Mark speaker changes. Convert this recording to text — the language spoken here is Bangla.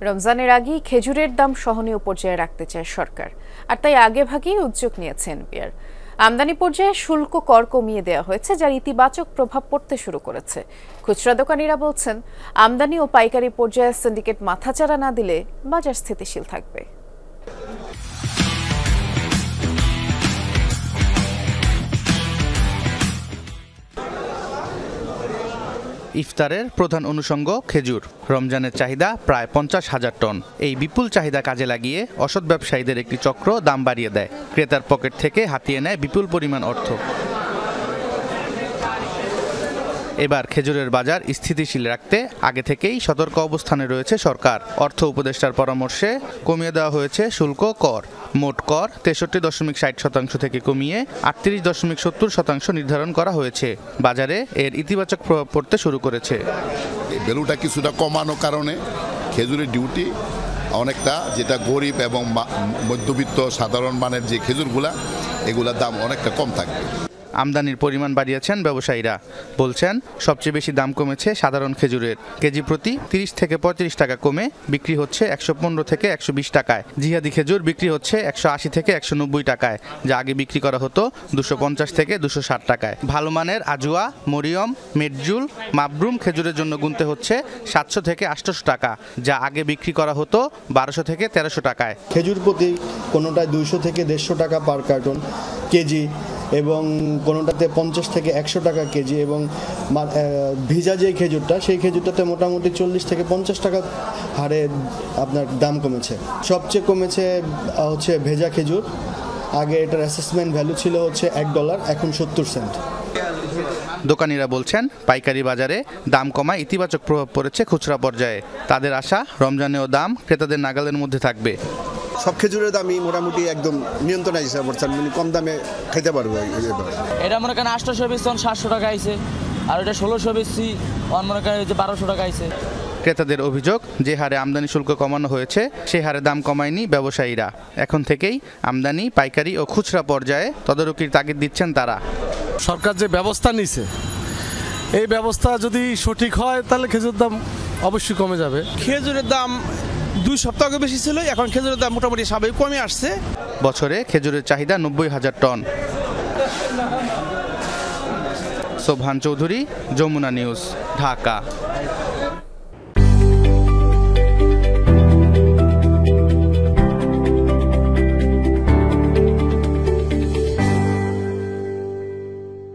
Speaker 1: রমজানের আগেই খেজুরের দাম সহনীয় পর্যায়ে রাখতে চায় সরকার, আর তাই আগেভাগেই উদ্যোগ নিয়েছে এনবিআর। আমদানি পর্যায়ে শুল্ক কর কমিয়ে দেওয়া হয়েছে, যার ইতিবাচক প্রভাব পড়তে শুরু করেছে। খুচরা দোকানিরা বলছেন, আমদানি ও পাইকারি পর্যায়ে সিন্ডিকেট মাথাচাড়া না দিলে বাজার স্থিতিশীল থাকবে।
Speaker 2: ইফতারের প্রধান অনুষঙ্গ খেজুর। রমজানের চাহিদা প্রায় 50,000 টন। এই বিপুল চাহিদা কাজে লাগিয়ে অসৎ ব্যবসায়ীদের একটি চক্র দাম বাড়িয়ে দেয়, ক্রেতার পকেট থেকে হাতিয়ে নেয় বিপুল পরিমাণ অর্থ। এবার খেজুরের বাজার স্থিতিশীল রাখতে আগে থেকেই সতর্ক অবস্থানে রয়েছে সরকার। অর্থ উপদেষ্টার পরামর্শে কমিয়ে দেওয়া হয়েছে শুল্ক কর। মোট কর 63.60% থেকে কমিয়ে 38.70% নির্ধারণ করা হয়েছে। বাজারে এর ইতিবাচক প্রভাব পড়তে শুরু করেছে।
Speaker 3: ভ্যালুটা কিছুটা কমানোর কারণে খেজুরের ডিউটি অনেকটা, যেটা গরিব এবং মধ্যবিত্ত সাধারণ মানের যে খেজুরগুলা, এগুলার দাম অনেকটা কম থাকবে।
Speaker 2: আমদানির পরিমাণ বাড়িয়েছেন ব্যবসায়ীরা। বলছেন, সবচেয়ে বেশি দাম কমেছে সাধারণ খেজুরের। কেজি প্রতি 30 থেকে 35 টাকা কমে বিক্রি হচ্ছে 115 থেকে 120 টাকায়। জিহাদি খেজুর বিক্রি হচ্ছে 180 থেকে 190 টাকায়, যা আগে বিক্রি করা হতো 250 থেকে 260 টাকায়। ভালো মানের আজুয়া, মরিয়ম, মেটজুল, মাবরুম খেজুরের জন্য গুনতে হচ্ছে 700 থেকে 800 টাকা, যা আগে বিক্রি করা হতো 1200 থেকে 1300 টাকায়।
Speaker 4: খেজুর প্রতি কোনোটায় 200 থেকে 150 টাকা পার কার্টন কেজি, এবং কোনোটাতে 50 থেকে 100 টাকা কেজি, এবং ভিজা যে খেজুরটা, সেই খেজুরটাতে মোটামুটি 40 থেকে 50 টাকা হারে আপনার দাম কমেছে। সবচেয়ে কমেছে হচ্ছে ভেজা খেজুর। আগে এটার অ্যাসেসমেন্ট ভ্যালু ছিল হচ্ছে $1, এখন 70 সেন্ট।
Speaker 2: দোকানিরা বলছেন, পাইকারি বাজারে দাম কমায় ইতিবাচক প্রভাব পড়েছে খুচরা পর্যায়ে। তাদের আশা, রমজানেও দাম ক্রেতাদের নাগালের মধ্যে থাকবে।
Speaker 5: সব খেজুরের দামই মোটামুটি একদম নিয়ন্ত্রণে হিসাব করছেন, মানে কম দামে খাইতে পারবো।
Speaker 6: এটা মনে করেন 800 বেশি 700 টাকা আইছে, আর এটা 1600 বেশি মনে করেন 1200 টাকা আইছে।
Speaker 2: ক্রেতাদের অভিযোগ, যে হারে আমদানি শুল্ক কমানো হয়েছে সে হারে দাম কমায়নি ব্যবসায়ীরা। এখন থেকেই আমদানি, পাইকারি ও খুচরা পর্যায়ে তদারকির তাগিদ দিচ্ছেন তারা।
Speaker 7: সরকার যে ব্যবস্থা নিছে, এই ব্যবস্থা যদি সঠিক হয় তাহলে খেজুরের দাম অবশ্যই কমে যাবে।
Speaker 8: খেজুরের দাম 2 সপ্তাহ আগে বেশি ছিল, এখন খেজুরের দাম মোটামুটি স্বাভাবিক কমে আসছে।
Speaker 2: বছরে খেজুরের চাহিদা 90,000 টন। সোবহান চৌধুরী, যমুনা নিউজ, ঢাকা।